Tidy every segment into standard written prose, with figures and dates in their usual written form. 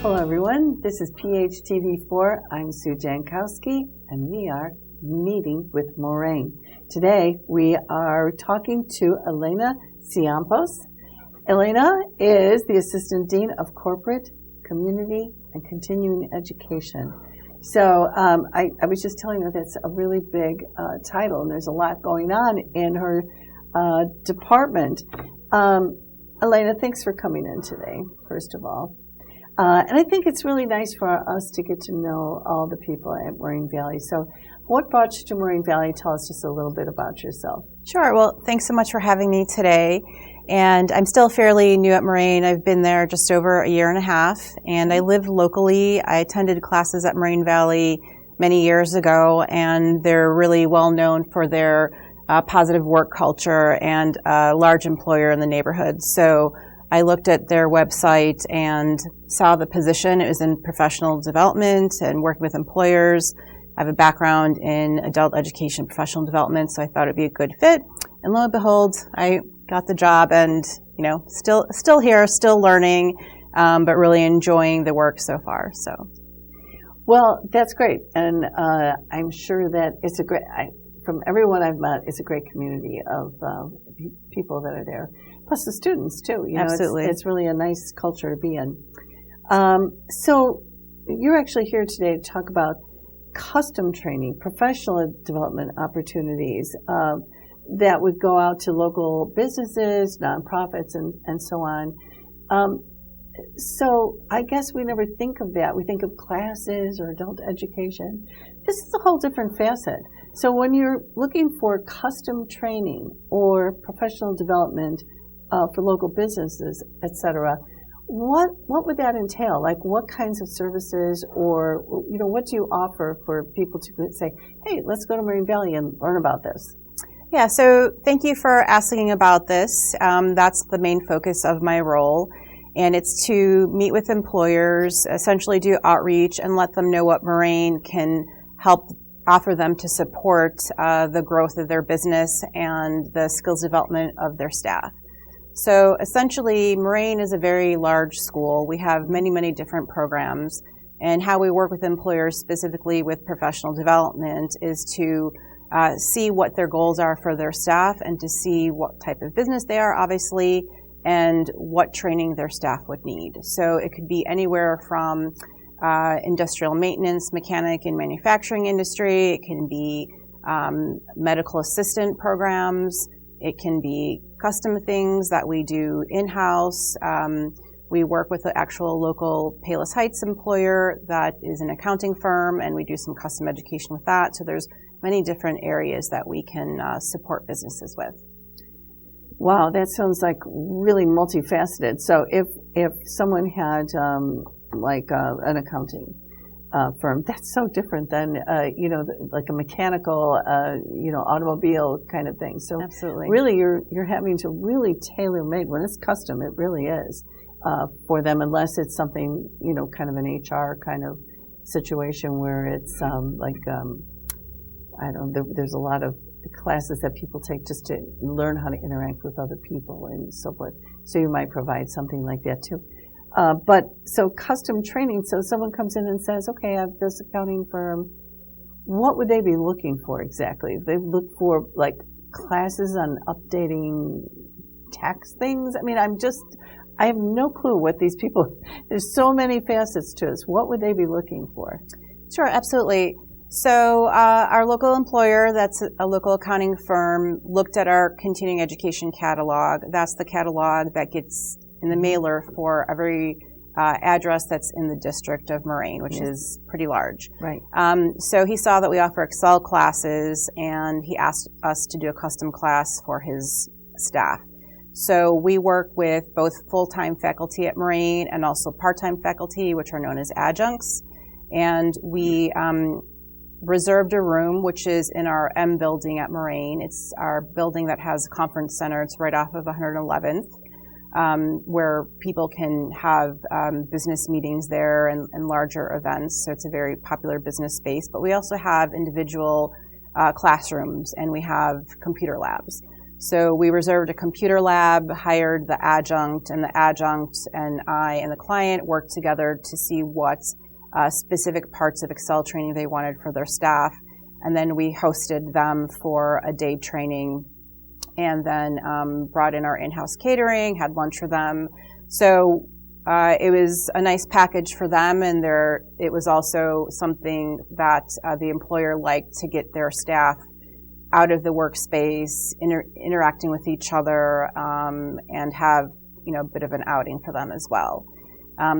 Hello everyone, this is PHTV4. I'm Sue Jankowski and we are meeting with Moraine. Today we are talking to Elena Siampos. Elena is the Assistant Dean of Corporate, Community, and Continuing Education. So I was just telling her that's a really big title, and there's a lot going on in her department. Elena, thanks for coming in today, first of all. And I think it's really nice for us to get to know all the people at Moraine Valley. So what brought you to Moraine Valley? Tell us just a little bit about yourself. Sure. Well, thanks so much for having me today. And I'm still fairly new at Moraine. I've been there just over a year and a half, and I live locally. I attended classes at Moraine Valley many years ago, and they're really well known for their positive work culture and a large employer in the neighborhood. So I looked at their website and saw the position. It was in professional development and working with employers. I have a background in adult education, professional development, so I thought it'd be a good fit. And lo and behold, I got the job, and still here, still learning, but really enjoying the work so far. So, well, that's great, and I'm sure that it's a great. From everyone I've met, it's a great community of people that are there. Plus the students too. Absolutely. It's really a nice culture to be in. So you're actually here today to talk about custom training, professional development opportunities that would go out to local businesses, nonprofits, and so on. So I guess we never think of that. We think of classes or adult education. This is a whole different facet. So when you're looking for custom training or professional development for local businesses, etc., what would that entail? Like what kinds of services, or what do you offer for people to say, hey, let's go to Moraine Valley and learn about this? Yeah, so thank you for asking about this. That's the main focus of my role. And it's to meet with employers, essentially do outreach and let them know what Moraine can help offer them to support the growth of their business and the skills development of their staff. So essentially, Moraine is a very large school. We have many, many different programs. And how we work with employers, specifically with professional development, is to see what their goals are for their staff and to see what type of business they are, obviously, and what training their staff would need. So it could be anywhere from industrial maintenance, mechanic and manufacturing industry. It can be medical assistant programs. It can be custom things that we do in-house. We work with the actual local Palos Heights employer that is an accounting firm, and we do some custom education with that. So there's many different areas that we can support businesses with. Wow, that sounds like really multifaceted. So if someone had an accounting firm, that's so different than like a mechanical automobile kind of thing. So absolutely, really you're having to really tailor made. When it's custom, it really is for them, unless it's something kind of an HR kind of situation where it's I don't know. There's a lot of classes that people take just to learn how to interact with other people and so forth. So you might provide something like that too. But so custom training, so someone comes in and says, okay, I have this accounting firm. What would they be looking for exactly? They look for like classes on updating tax things. I mean, I have no clue what these people, there's so many facets to this. What would they be looking for? Sure, absolutely. So our local employer, that's a local accounting firm, looked at our continuing education catalog. That's the catalog that gets in the mailer for every address that's in the district of Moraine, which is pretty large. Right. So he saw that we offer Excel classes, and he asked us to do a custom class for his staff. So we work with both full-time faculty at Moraine and also part-time faculty, which are known as adjuncts. And we reserved a room, which is in our M building at Moraine. It's our building that has a conference center. It's right off of 111th, where people can have business meetings there and larger events. So it's a very popular business space. But we also have individual classrooms, and we have computer labs. So we reserved a computer lab, hired the adjunct, and the adjunct and I and the client worked together to see what specific parts of Excel training they wanted for their staff. And then we hosted them for a day training, and then brought in our in-house catering, had lunch for them. So it was a nice package for them, and it was also something that the employer liked, to get their staff out of the workspace, interacting with each other, and have a bit of an outing for them as well.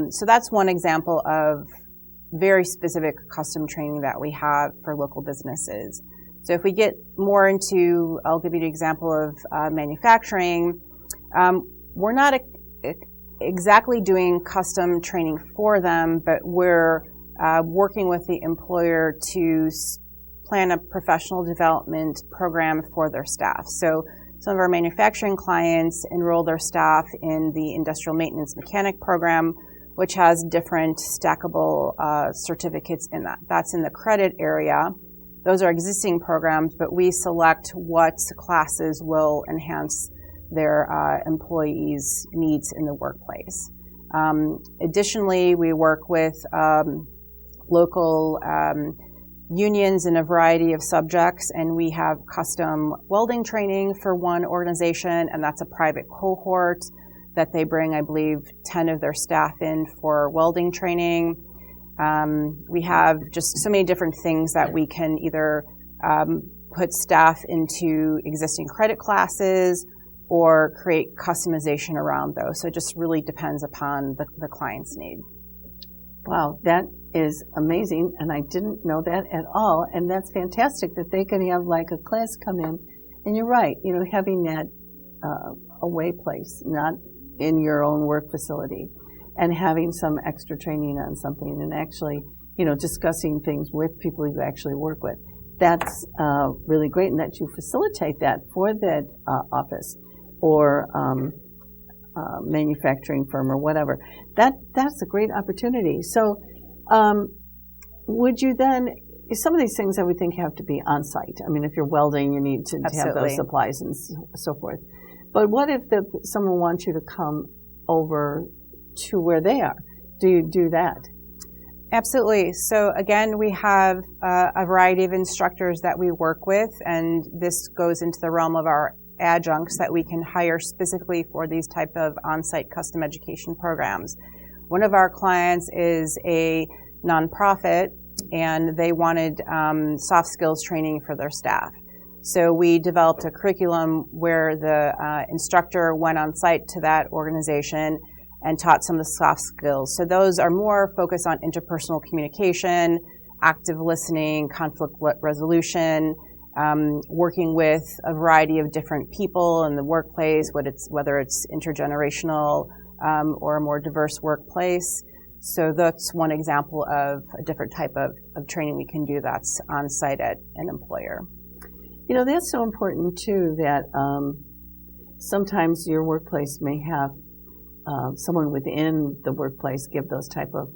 So that's one example of very specific custom training that we have for local businesses. So if we get more into, I'll give you an example of manufacturing. We're not exactly doing custom training for them, but we're working with the employer to plan a professional development program for their staff. So some of our manufacturing clients enroll their staff in the industrial maintenance mechanic program, which has different stackable certificates in that. That's in the credit area. Those are existing programs, but we select what classes will enhance their employees' needs in the workplace. Additionally, we work with local unions in a variety of subjects, and we have custom welding training for one organization, and that's a private cohort that they bring, I believe, 10 of their staff in for welding training. We have just so many different things that we can either put staff into existing credit classes or create customization around those. So it just really depends upon the client's need. Wow, that is amazing, and I didn't know that at all. And that's fantastic that they can have like a class come in. And you're right, having that away place, not in your own work facility, and having some extra training on something, and actually, discussing things with people you actually work with. That's really great, and that you facilitate that for that office or manufacturing firm or whatever. That's a great opportunity. So would you then, some of these things I would think have to be on site. I mean, if you're welding, you need to have those supplies and so forth. But what if someone wants you to come over to where they are? Do you do that? Absolutely. So again, we have a variety of instructors that we work with, and this goes into the realm of our adjuncts that we can hire specifically for these type of on-site custom education programs. One of our clients is a nonprofit, and they wanted soft skills training for their staff. So we developed a curriculum where the instructor went on site to that organization and taught some of the soft skills. So those are more focused on interpersonal communication, active listening, conflict resolution, working with a variety of different people in the workplace, whether it's intergenerational or a more diverse workplace. So that's one example of a different type of training we can do that's on site at an employer. That's so important too, that sometimes your workplace may have someone within the workplace give those type of,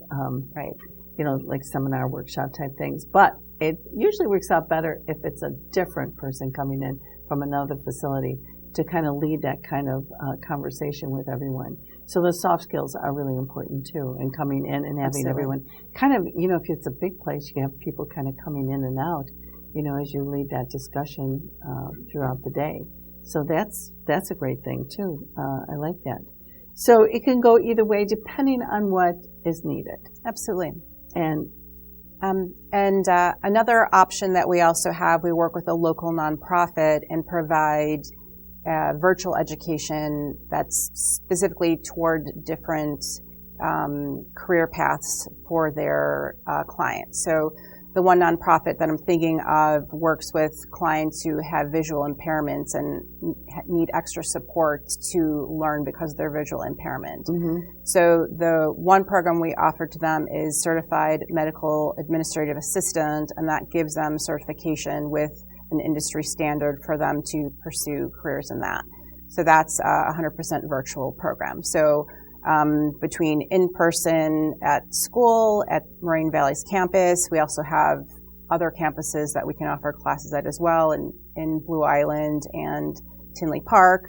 like seminar, workshop type things. But it usually works out better if it's a different person coming in from another facility to kind of lead that kind of conversation with everyone. So the soft skills are really important too, and coming in and having everyone kind of, if it's a big place, you have people kind of coming in and out, as you lead that discussion throughout the day. So that's a great thing too. I like that. So it can go either way depending on what is needed. Absolutely. And another option that we also have, we work with a local nonprofit and provide virtual education that's specifically toward different career paths for their clients. So the one nonprofit that I'm thinking of works with clients who have visual impairments and need extra support to learn because of their visual impairment. Mm-hmm. So the one program we offer to them is Certified Medical Administrative Assistant, and that gives them certification with an industry standard for them to pursue careers in that. So that's a 100% virtual program. So between in-person at school, at Moraine Valley's campus, we also have other campuses that we can offer classes at as well in Blue Island and Tinley Park.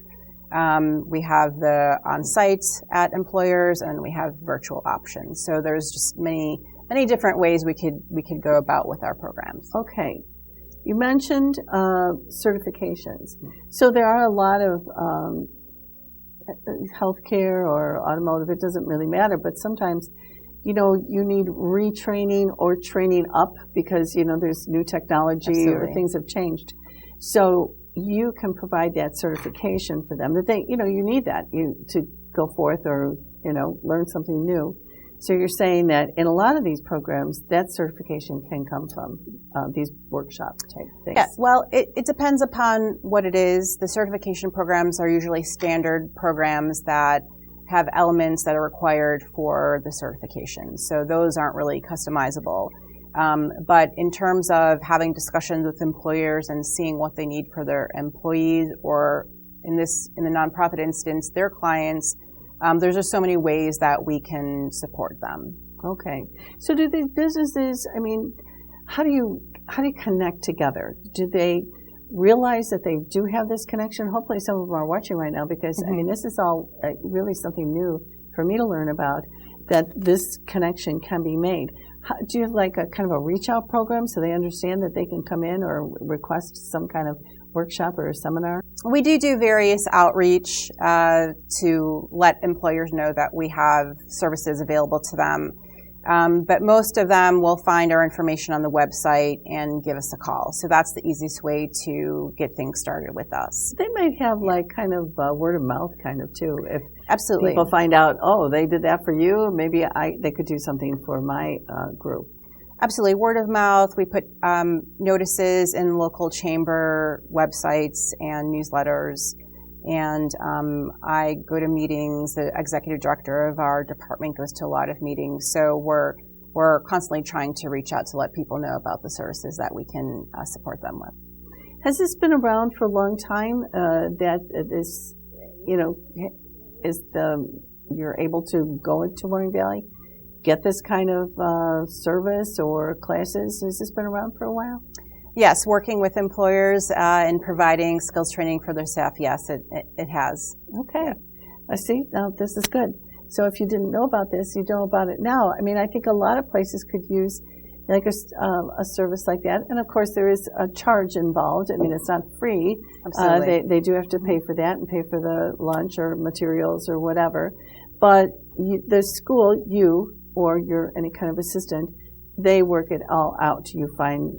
We have the on-site at employers, and we have virtual options. So there's just many different ways we could go about with our programs. Okay. You mentioned certifications. So there are a lot of healthcare or automotive, it doesn't really matter, but sometimes, you need retraining or training up because, there's new technology. Absolutely. Or things have changed. So you can provide that certification for them that they, you need that to go forth or, learn something new. So you're saying that in a lot of these programs, that certification can come from these workshop type things. Yeah, well, it depends upon what it is. The certification programs are usually standard programs that have elements that are required for the certification. So those aren't really customizable. But in terms of having discussions with employers and seeing what they need for their employees, or in the nonprofit instance, their clients, there's just so many ways that we can support them. Okay. So do these businesses, how do you connect together? Do they realize that they do have this connection? Hopefully some of them are watching right now because, this is all really something new for me to learn about, that this connection can be made. Do you have like a kind of a reach out program so they understand that they can come in or request some kind of workshop or a seminar? We do various outreach to let employers know that we have services available to them. But most of them will find our information on the website and give us a call. So that's the easiest way to get things started with us. They might have like kind of word of mouth kind of too. If Absolutely. People find out, oh, they did that for you, maybe they could do something for my group. Absolutely. Word of mouth. We put notices in local chamber websites and newsletters. And I go to meetings. The executive director of our department goes to a lot of meetings. So we're constantly trying to reach out to let people know about the services that we can support them with. Has this been around for a long time? That this, you're able to go into Moraine Valley, get this kind of service or classes? Has this been around for a while? Yes, working with employers and providing skills training for their staff, yes, it has. Okay. I see. Now, this is good. So if you didn't know about this, you know about it now. I think a lot of places could use like a service like that. And, of course, there is a charge involved. It's not free. Absolutely. They do have to pay for that and pay for the lunch or materials or whatever. But the school, you or your any kind of assistant, they work it all out. You find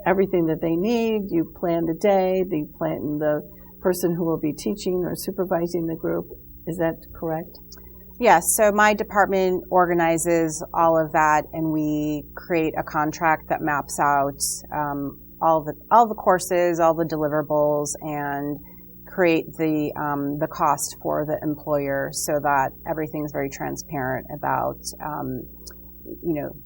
everything that they need. You plan the day. They plan the person who will be teaching or supervising the group. Is that correct? Yes. So my department organizes all of that, and we create a contract that maps out all the courses, all the deliverables, and create the cost for the employer so that everything's very transparent about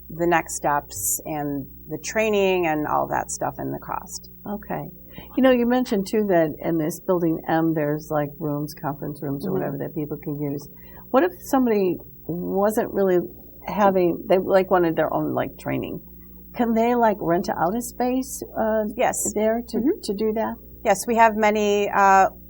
the next steps and the training and all that stuff and the cost. Okay. You mentioned too that in this building M there's like rooms, conference rooms or whatever that people can use. What if somebody wasn't really they wanted their own like training? Can they like rent out a space yes. there to do that? Yes, we have many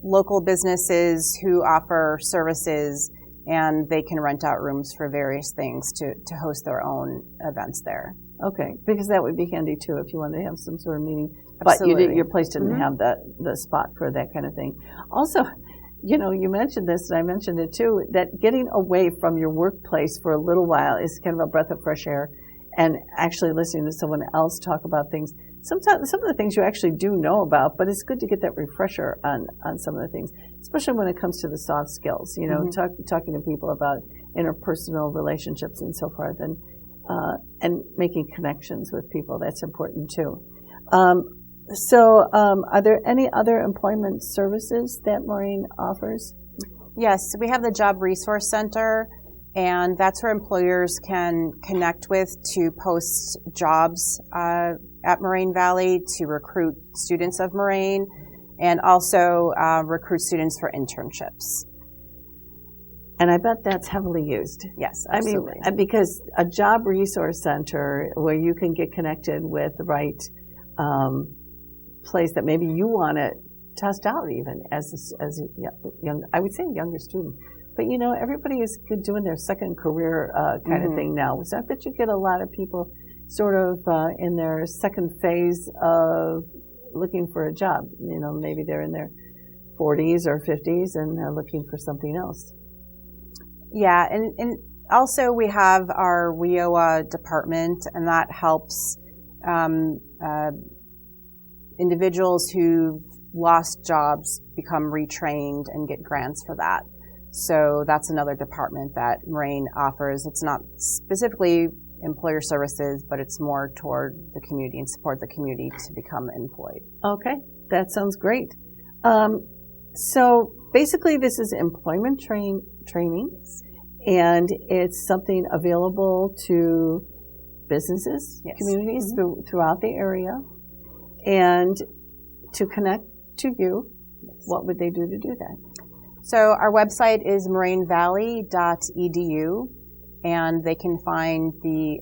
local businesses who offer services, and they can rent out rooms for various things to host their own events there. Okay, because that would be handy too if you wanted to have some sort of meeting. Absolutely. But your place didn't have the spot for that kind of thing. Also, you mentioned this, and I mentioned it too, that getting away from your workplace for a little while is kind of a breath of fresh air, and actually listening to someone else talk about things. Sometimes some of the things you actually do know about, but it's good to get that refresher on some of the things, especially when it comes to the soft skills. Talking to people about interpersonal relationships and so forth, and making connections with people. That's important too. So, are there any other employment services that Moraine offers? Yes, we have the Job Resource Center, and that's where employers can connect with to post jobs at Moraine Valley, to recruit students of Moraine, and also recruit students for internships. And I bet that's heavily used. Yes, absolutely. Because a job resource center where you can get connected with the right place that maybe you want test out even as a young, I would say younger student. But everybody is doing their second career kind of thing now. So I bet you get a lot of people sort of in their second phase of looking for a job. Maybe they're in their 40s or 50s and they're looking for something else. Yeah, and also we have our WIOA department, and that helps individuals who've lost jobs become retrained and get grants for that. So that's another department that Moraine offers. It's not specifically employer services, but it's more toward the community and support the community to become employed. Okay, that sounds great. So basically this is employment training, and it's something available to businesses, communities throughout the area. And to connect to you, what would they do to do that? So our website is morainevalley.edu, and they can find the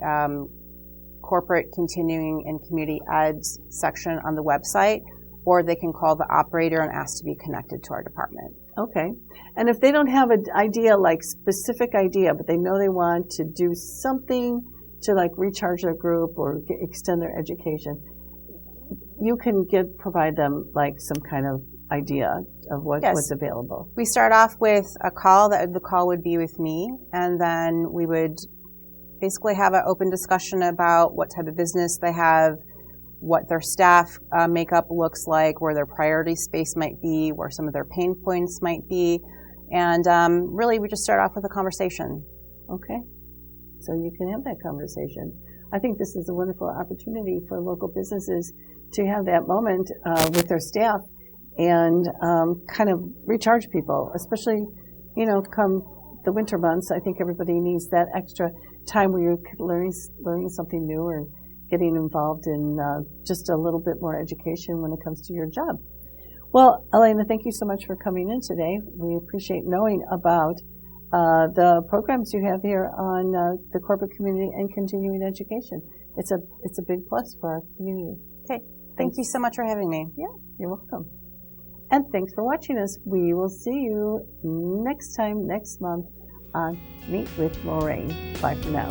corporate continuing and community ed section on the website, or they can call the operator and ask to be connected to our department. Okay. And if they don't have an idea, like specific idea, but they know they want to do something to like recharge their group or extend their education, you can provide them like some kind of idea of what's available. We start off with a call. The call would be with me, and then we would basically have an open discussion about what type of business they have, what their staff makeup looks like, where their priority space might be, where some of their pain points might be, and really we just start off with a conversation. Okay, so you can have that conversation. I think this is a wonderful opportunity for local businesses to have that moment with their staff and kind of recharge people, especially, come the winter months. I think everybody needs that extra time where you're learning something new or getting involved in just a little bit more education when it comes to your job. Well, Elena, thank you so much for coming in today. We appreciate knowing about the programs you have here on the corporate community and continuing education. It's a big plus for our community. Okay. Thank you so much for having me. Yeah, you're welcome. And thanks for watching us. We will see you next time, next month on Meet with Moraine. Bye for now.